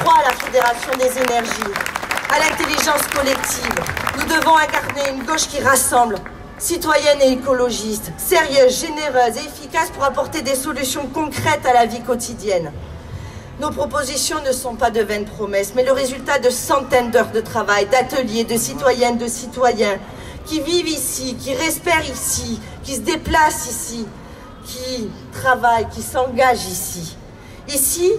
crois à la fédération des énergies, à l'intelligence collective. Nous devons incarner une gauche qui rassemble, citoyenne et écologiste, sérieuse, généreuse et efficace pour apporter des solutions concrètes à la vie quotidienne. Nos propositions ne sont pas de vaines promesses, mais le résultat de centaines d'heures de travail, d'ateliers, de citoyennes, de citoyens qui vivent ici, qui respirent ici, qui se déplacent ici, qui travaillent, qui s'engagent ici. Ici,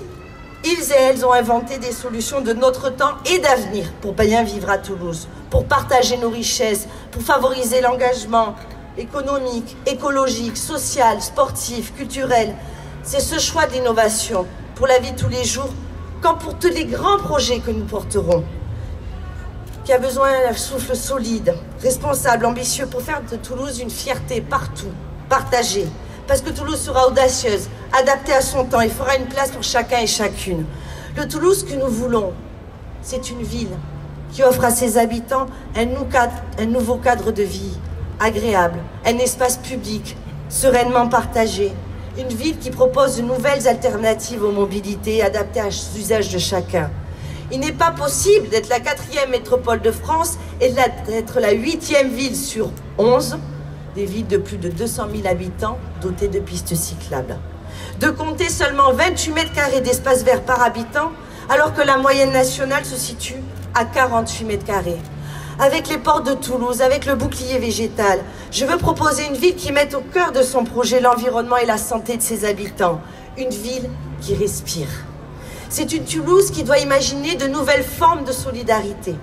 ils et elles ont inventé des solutions de notre temps et d'avenir pour bien vivre à Toulouse, pour partager nos richesses, pour favoriser l'engagement économique, écologique, social, sportif, culturel. C'est ce choix d'innovation pour la vie de tous les jours, comme pour tous les grands projets que nous porterons, qui a besoin d'un souffle solide, responsable, ambitieux, pour faire de Toulouse une fierté partout, partagée. Parce que Toulouse sera audacieuse, adaptée à son temps et fera une place pour chacun et chacune. Le Toulouse que nous voulons, c'est une ville qui offre à ses habitants un nouveau cadre de vie agréable, un espace public sereinement partagé, une ville qui propose de nouvelles alternatives aux mobilités adaptées à l'usage de chacun. Il n'est pas possible d'être la 4e métropole de France et d'être la 8e ville sur 11 des villes de plus de 200 000 habitants dotées de pistes cyclables. De compter seulement 28 mètres carrés d'espace vert par habitant, alors que la moyenne nationale se situe à 48 mètres carrés. Avec les ports de Toulouse, avec le bouclier végétal, je veux proposer une ville qui mette au cœur de son projet l'environnement et la santé de ses habitants. Une ville qui respire. C'est une Toulouse qui doit imaginer de nouvelles formes de solidarité.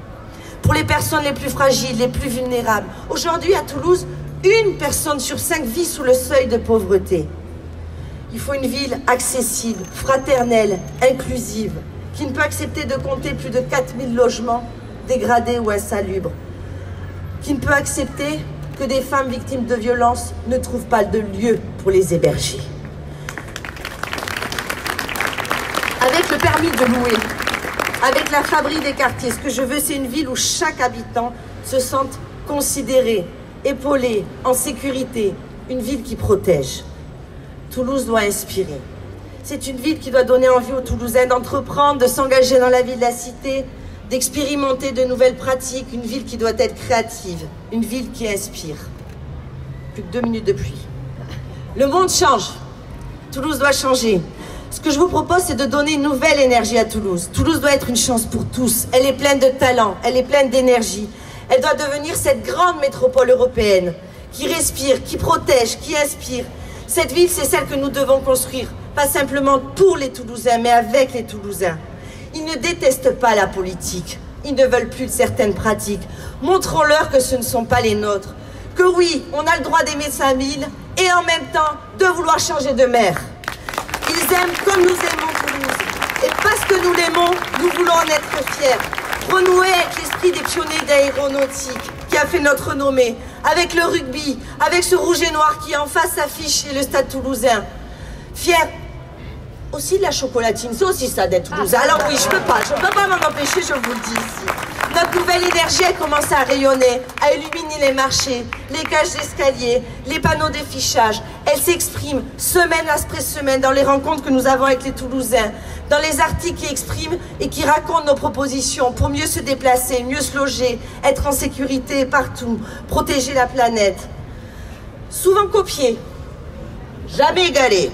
Pour les personnes les plus fragiles, les plus vulnérables. Aujourd'hui, à Toulouse, 1 personne sur 5 vit sous le seuil de pauvreté. Il faut une ville accessible, fraternelle, inclusive, qui ne peut accepter de compter plus de 4000 logements dégradés ou insalubres, qui ne peut accepter que des femmes victimes de violences ne trouvent pas de lieu pour les héberger. Avec le permis de louer, avec la fabrique des quartiers, ce que je veux, c'est une ville où chaque habitant se sente considéré, épaulé, en sécurité, une ville qui protège. Toulouse doit inspirer. C'est une ville qui doit donner envie aux Toulousains d'entreprendre, de s'engager dans la vie de la cité, d'expérimenter de nouvelles pratiques, une ville qui doit être créative, une ville qui inspire. Plus que 2 minutes de pluie. Le monde change. Toulouse doit changer. Ce que je vous propose, c'est de donner une nouvelle énergie à Toulouse. Toulouse doit être une chance pour tous. Elle est pleine de talent, elle est pleine d'énergie. Elle doit devenir cette grande métropole européenne qui respire, qui protège, qui inspire. Cette ville, c'est celle que nous devons construire, pas simplement pour les Toulousains, mais avec les Toulousains. Ils ne détestent pas la politique, ils ne veulent plus de certaines pratiques. Montrons-leur que ce ne sont pas les nôtres, que oui, on a le droit d'aimer sa ville et en même temps de vouloir changer de maire. Ils aiment comme nous aimons Toulouse. Et parce que nous l'aimons, nous voulons en être fiers. Renouer avec l'esprit des pionniers d'aéronautique qui a fait notre renommée, avec le rugby, avec ce rouge et noir qui en face s'affiche chez le Stade Toulousain. Fiers aussi de la chocolatine, c'est aussi ça d'être Toulousain. Alors oui, je peux pas m'en empêcher, je vous le dis ici. Notre nouvelle énergie, elle commence à rayonner, à illuminer les marchés, les cages d'escalier, les panneaux d'affichage. Elle s'exprime semaine après semaine dans les rencontres que nous avons avec les Toulousains, dans les articles qui expriment et qui racontent nos propositions pour mieux se déplacer, mieux se loger, être en sécurité partout, protéger la planète. Souvent copié, jamais égalé.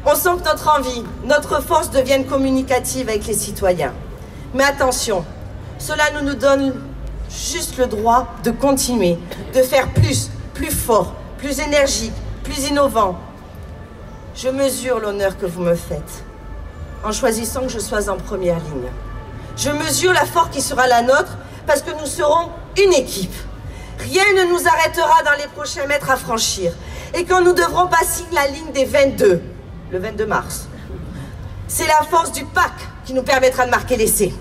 On sent que notre envie, notre force deviennent communicatives avec les citoyens. Mais attention, cela nous donne juste le droit de continuer, de faire plus, plus fort, plus énergique, plus innovant. Je mesure l'honneur que vous me faites en choisissant que je sois en première ligne. Je mesure la force qui sera la nôtre parce que nous serons une équipe. Rien ne nous arrêtera dans les prochains mètres à franchir. Et quand nous devrons passer la ligne des 22, le 22 mars, c'est la force du PAC qui nous permettra de marquer l'essai.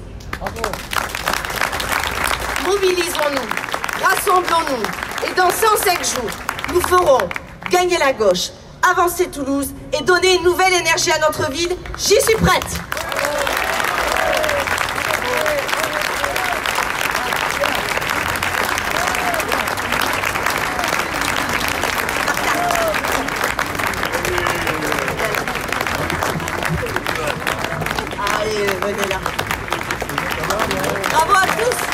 Mobilisons-nous, rassemblons-nous et dans 105 jours, nous ferons gagner la gauche, avancer Toulouse et donner une nouvelle énergie à notre ville. J'y suis prête. Allez, venez là. tous.